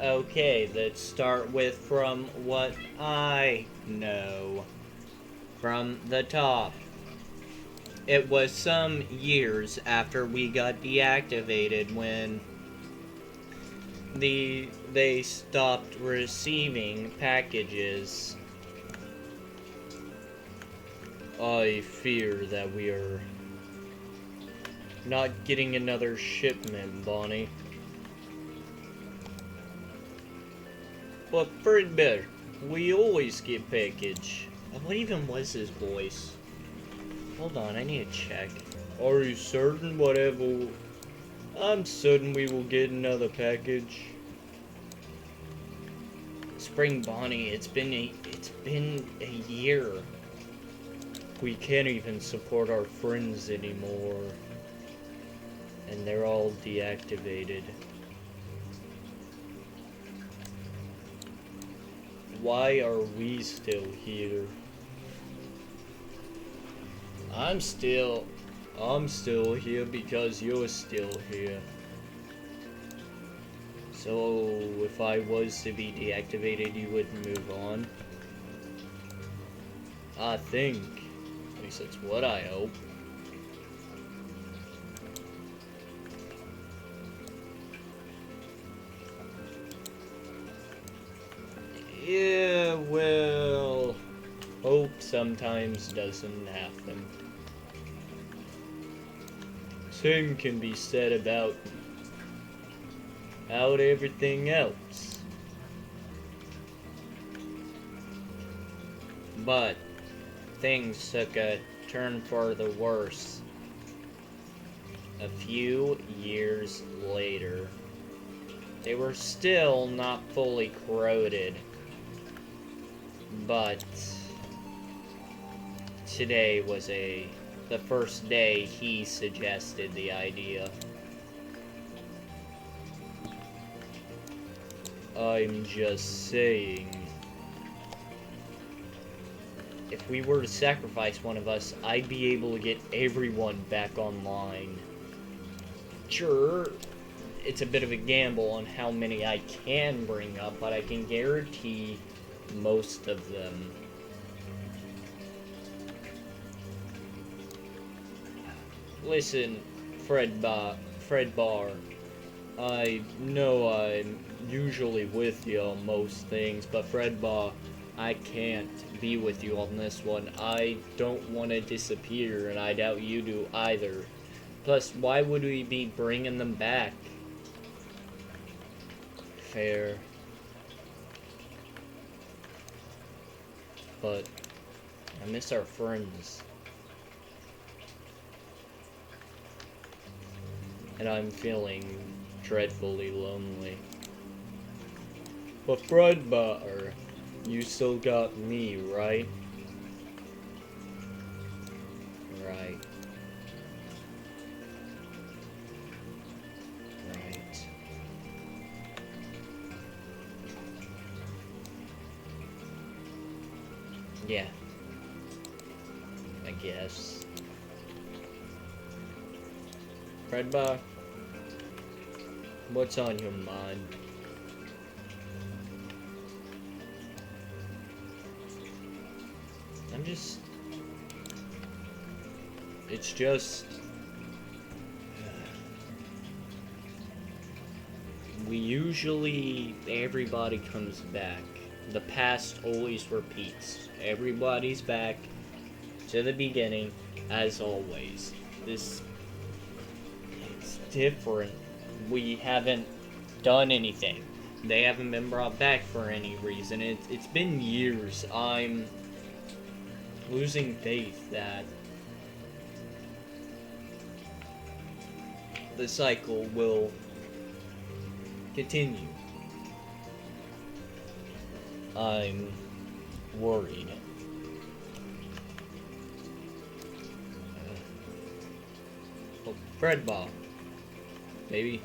Okay, let's start with from what I know. From the top. It was some years after we got deactivated when they stopped receiving packages. I fear that we are not getting another shipment, Bonnie. But Freddy, we always get package. What even was his voice? Hold on, I need to check. Are you certain whatever? I'm certain we will get another package. Spring Bonnie, it's been a year. We can't even support our friends anymore. And they're all deactivated. Why are we still here? I'm still here because you're still here. So, if I was to be deactivated, you would move on? I think. At least that's what I hope. Yeah, well, hope sometimes doesn't happen. Same can be said about everything else. But things took a turn for the worse a few years later. They were still not fully corroded, but today was the first day he suggested the idea. I'm just saying, if we were to sacrifice one of us, I'd be able to get everyone back online. Sure, it's a bit of a gamble on how many I can bring up, but I can guarantee most of them. Listen, Fred Bar, I know I'm usually with you on most things, but Fred Bar, I can't be with you on this one. I don't want to disappear, and I doubt you do either. Plus, why would we be bringing them back? Fair. But I miss our friends. And I'm feeling dreadfully lonely. But Freddy, you still got me, right? Right. Right. Yeah. I guess. Freddy, what's on your mind? It's just... everybody comes back. The past always repeats. Everybody's back to the beginning, as always. It's different. We haven't done anything. They haven't been brought back for any reason. It's been years. I'm losing faith that the cycle will continue. I'm worried. Oh, Freddy, maybe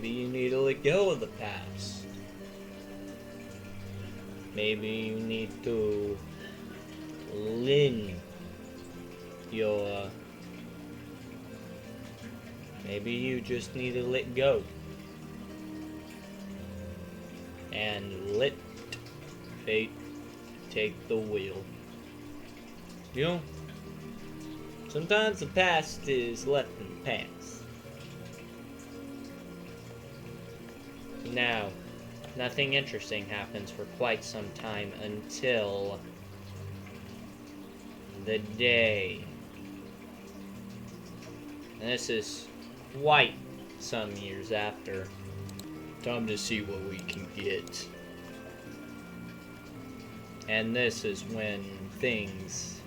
you need to let go of the past. Maybe you need to lean maybe you just need to let go and let fate take the wheel. You know, sometimes the past is left in the past. Now, nothing interesting happens for quite some time until the day. And this is quite some years after. Time to see what we can get. And this is when things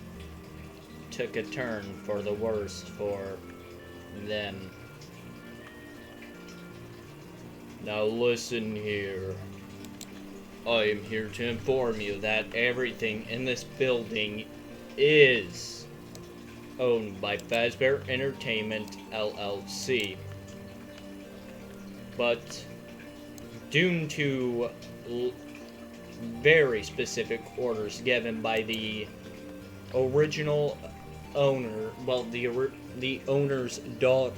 took a turn for the worst for them. Now listen here. I am here to inform you that everything in this building is owned by Fazbear Entertainment LLC. But due to very specific orders given by the original owner, well, the owner's daughter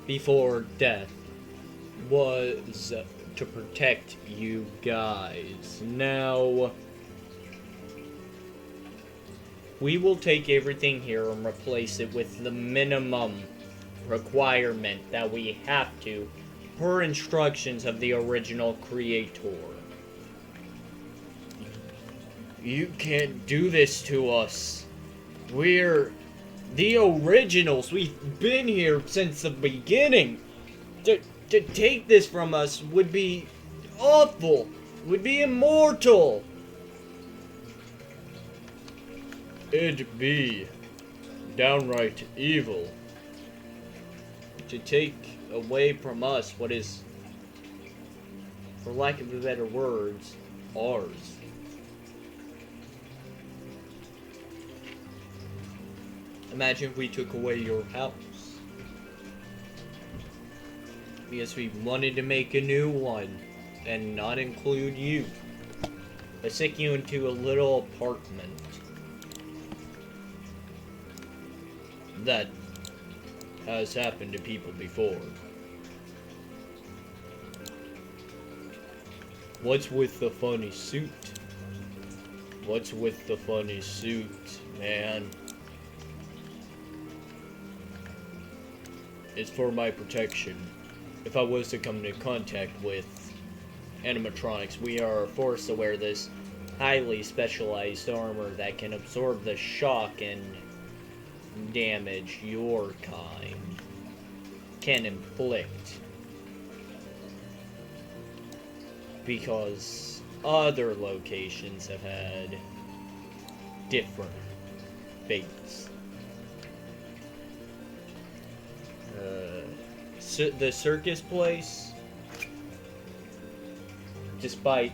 before death, was to protect you guys. Now, we will take everything here and replace it with the minimum requirement that we have to per instructions of the original creator. You can't do this to us. We're the originals. We've been here since the beginning. To take this from us would be awful. Would be immortal. It'd be downright evil to take away from us what is, for lack of better words, ours. Imagine if we took away your house. Because we wanted to make a new one and not include you. Let's stick you into a little apartment that has happened to people before. What's with the funny suit? What's with the funny suit, man? It's for my protection. If I was to come into contact with animatronics, we are forced to wear this highly specialized armor that can absorb the shock and damage your kind can inflict. Because other locations have had different fates. The circus place, despite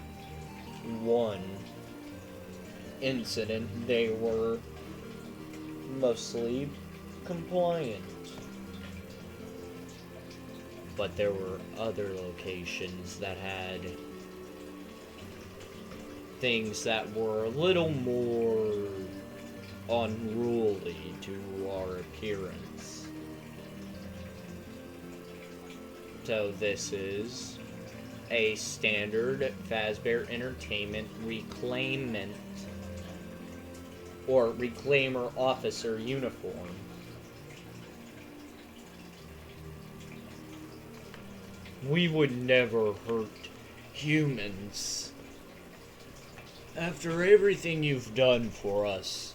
one incident, they were mostly compliant. But there were other locations that had things that were a little more unruly to our appearance. So this is a standard Fazbear Entertainment reclaimant or reclaimer officer uniform. We would never hurt humans. After everything you've done for us,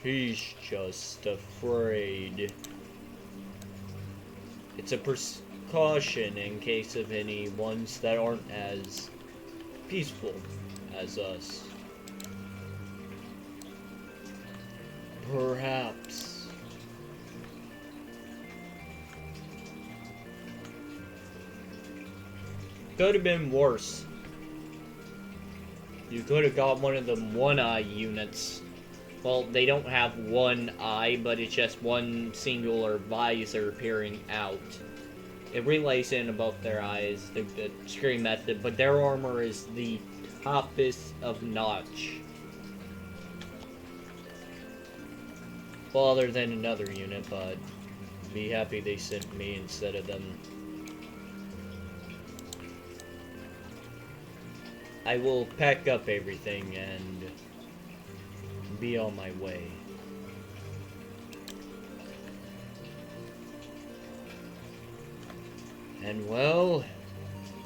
he's just afraid. It's a precaution in case of any ones that aren't as peaceful as us. Perhaps. Could have been worse. You could have got one of them one-eye units. Well, they don't have one eye, but it's just one singular visor peering out. It relays in above their eyes, the screen method, but their armor is the toppest of notch. Well, other than another unit, but be happy they sent me instead of them. I will pack up everything and be on my way. And well,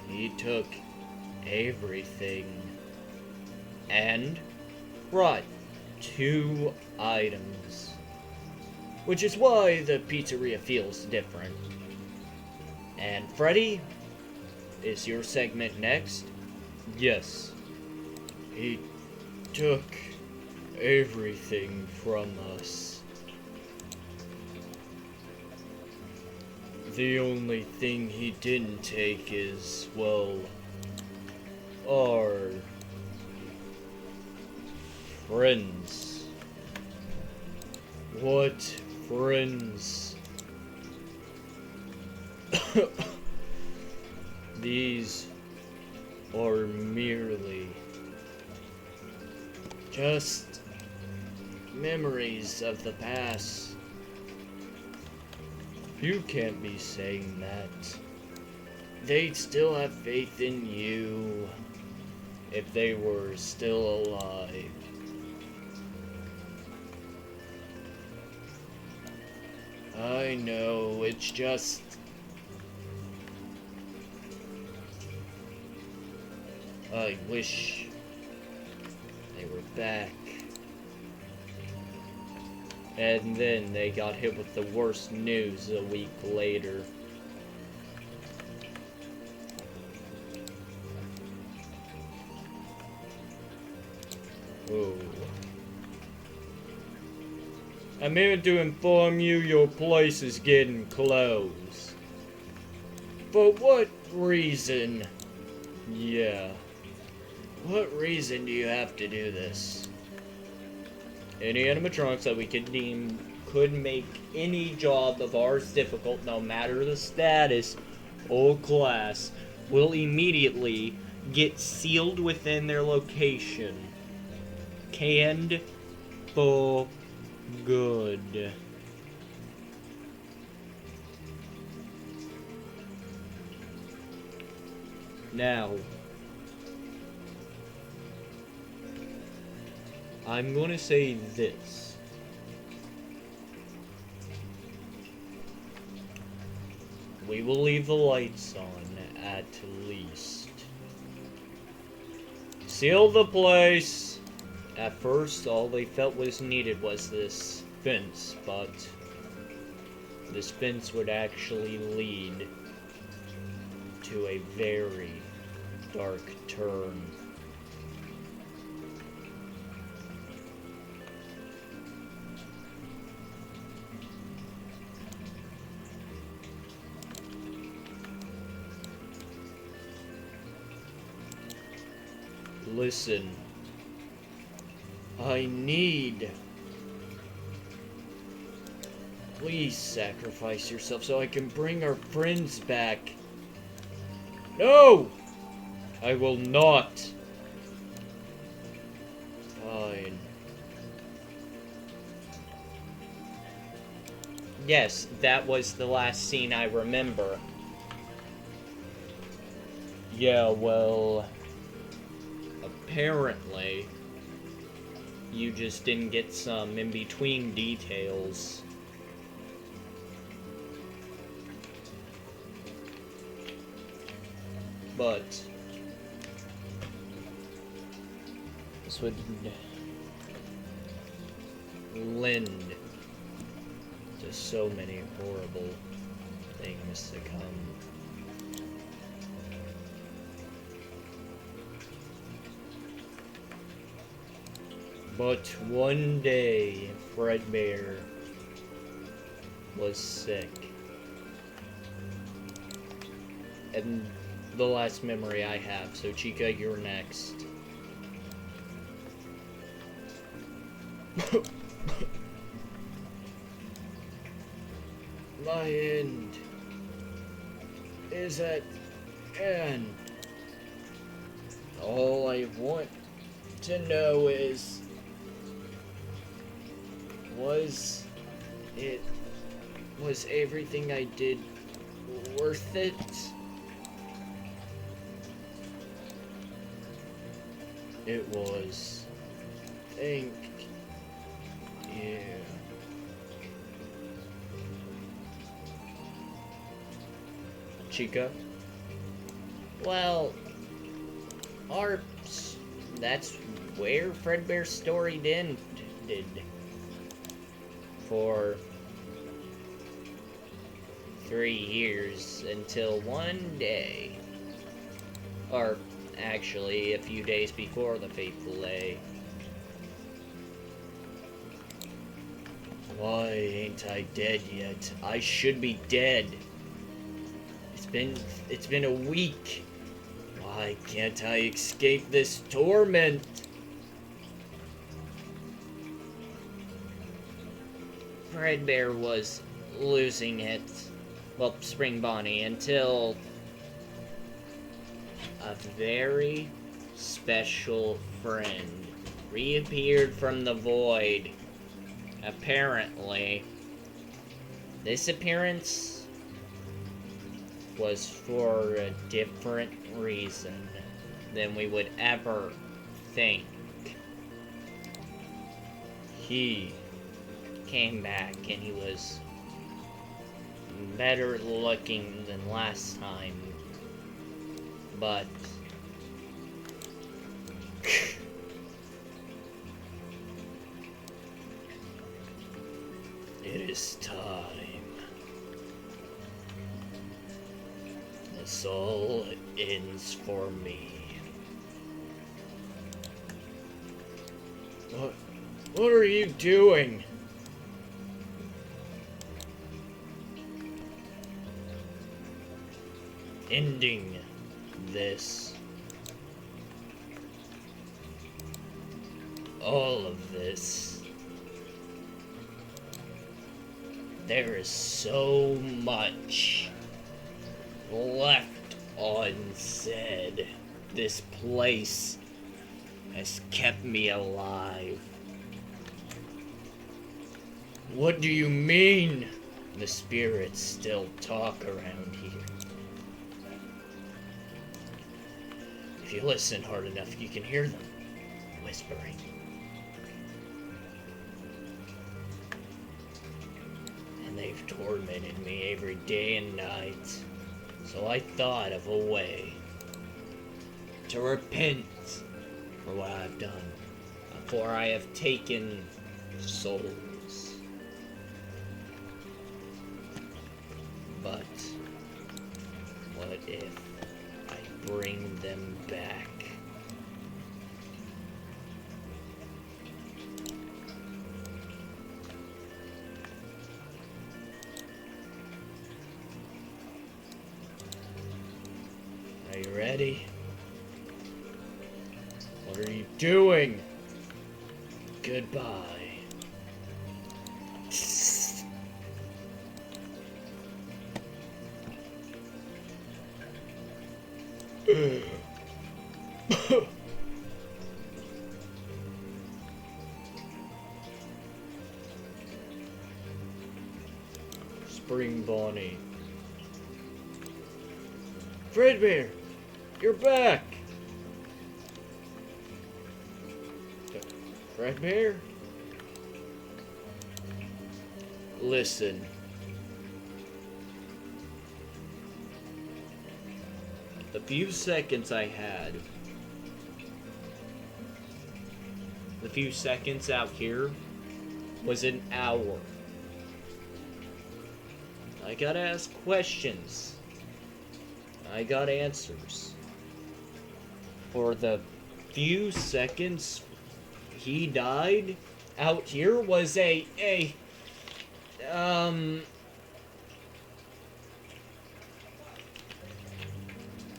he took everything and brought 2 items, which is why the pizzeria feels different. And Freddy, is your segment next? Yes, he took everything from us. The only thing he didn't take is, well, our friends. What friends? These are merely just memories of the past. You can't be saying that. They'd still have faith in you if they were still alive. I know, it's just... I wish they were back. And then they got hit with the worst news a week later. Oh. I'm here to inform you your place is getting closed. For what reason? Yeah. What reason do you have to do this? Any animatronics that we could deem could make any job of ours difficult, no matter the status or class, will immediately get sealed within their location. Canned for good. Now, I'm going to say this. We will leave the lights on, at least. Seal the place. At first, all they felt was needed was this fence, but this fence would actually lead to a very dark turn. Listen, I need... Please sacrifice yourself so I can bring our friends back. No! I will not. Fine. Yes, that was the last scene I remember. Yeah, well... Apparently, you just didn't get some in-between details. But this would lend to so many horrible things to come. But one day, Fredbear was sick. And the last memory I have, so Chica, you're next. My end is at hand. All I want to know is, was everything I did worth it? It was... think... yeah... Chica? Well... that's where Fredbear's story ended. For 3 years, until one day, or actually a few days before the fateful day. Why ain't I dead yet? I should be dead. It's been a week. Why can't I escape this torment? Fredbear was losing it, well, Spring Bonnie, until a very special friend reappeared from the void. Apparently, this appearance was for a different reason than we would ever think. He came back and he was better looking than last time, but it is time. This all ends for me. What are you doing? Ending this. All of this. There is so much left unsaid. This place has kept me alive. What do you mean? The spirits still talk around here. If you listen hard enough, you can hear them whispering. And they've tormented me every day and night. So I thought of a way to repent for what I've done, for I have taken souls. But what if I bring them back? Are you ready? What are you doing? Goodbye. Spring Bonnie. Fredbear, you're back. Fredbear? Listen. The few seconds I had, the few seconds out here was an hour. I gotta ask questions. I got answers. For the few seconds he died out here was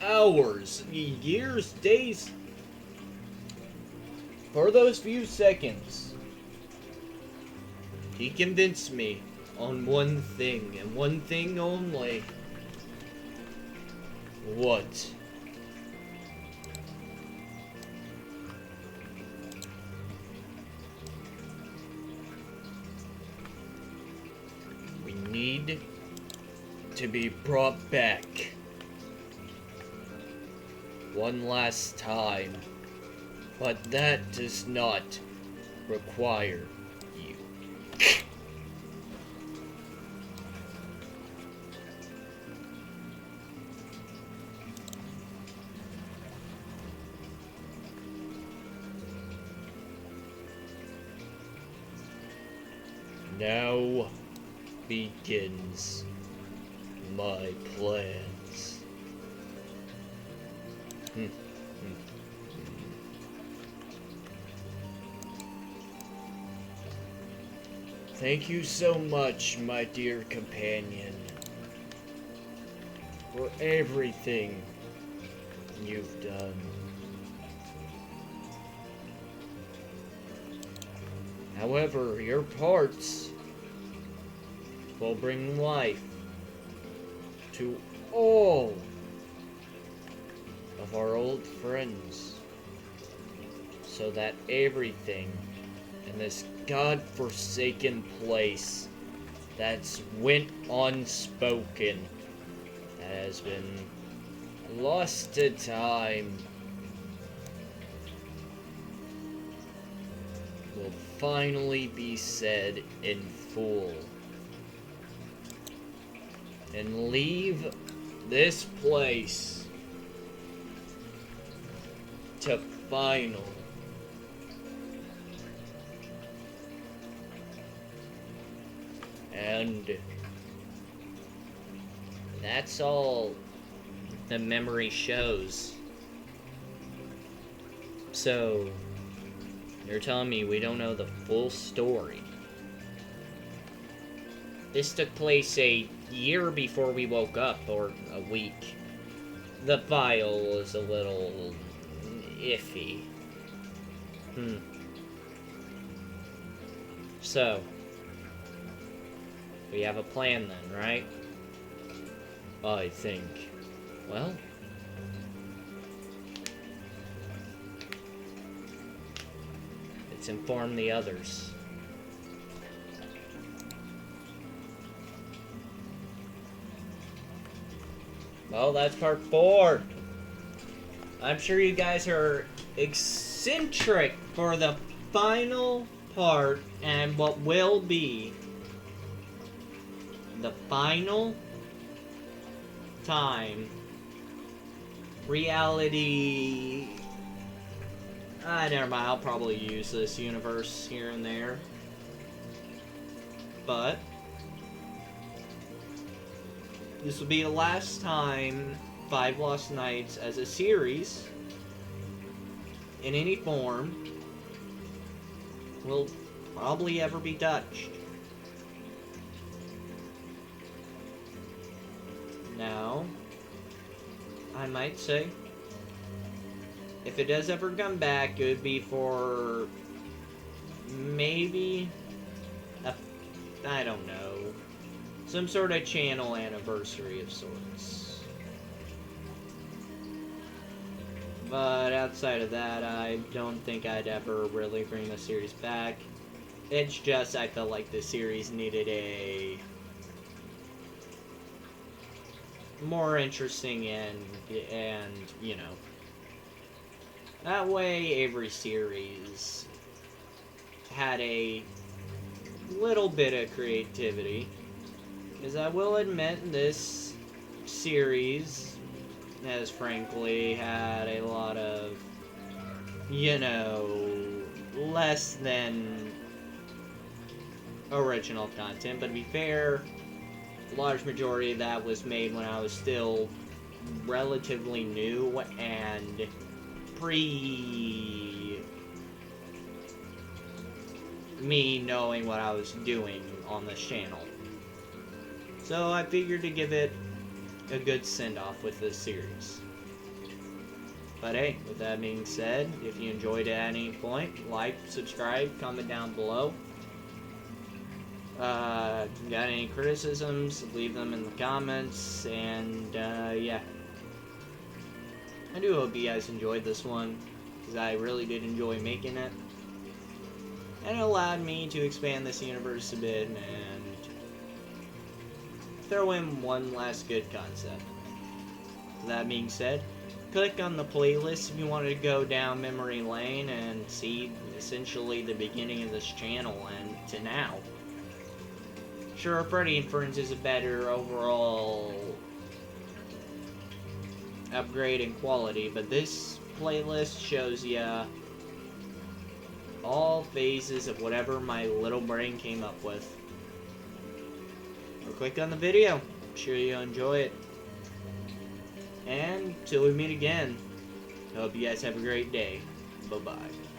hours, years, days. For those few seconds, he convinced me on one thing, and one thing only. What? We need to be brought back one last time But that does not require you. Now begins my plans. Thank you so much, my dear companion, for everything you've done. However, your parts will bring life to all of our old friends, so that everything in this godforsaken place that's went unspoken, that has been lost to time, will finally be said in full, and leave this place to final and that's all the memory shows. So you're telling me we don't know the full story? This took place a year before we woke up, or a week. The file is a little iffy. So, we have a plan then, right? I think. Well, let's inform the others. Well, that's part 4. I'm sure you guys are eccentric for the final part and what will be the final time reality. Never mind, I'll probably use this universe here and there. But this will be the last time 5 Lost Nights as a series in any form will probably ever be touched. Now, I might say, if it does ever come back, it would be for maybe I don't know, some sort of channel anniversary of sorts. But outside of that, I don't think I'd ever really bring the series back. It's just I felt like the series needed a more interesting and you know, that way every series had a little bit of creativity, because I will admit this series has frankly had a lot of, you know, less than original content, but to be fair, a large majority of that was made when I was still relatively new and pre me knowing what I was doing on this channel. So I figured to give it a good send-off with this series. But hey, with that being said, if you enjoyed it at any point, like, subscribe, comment down below. Got any criticisms, leave them in the comments, and yeah. I do hope you guys enjoyed this one, because I really did enjoy making it. And it allowed me to expand this universe a bit, and throw in one last good concept. That being said, click on the playlist if you wanted to go down memory lane and see essentially the beginning of this channel and to now. Sure, Freddy and Friends is a better overall upgrade in quality, but this playlist shows ya all phases of whatever my little brain came up with. Or click on the video. I'm sure you'll enjoy it. And till we meet again, I hope you guys have a great day. Bye-bye.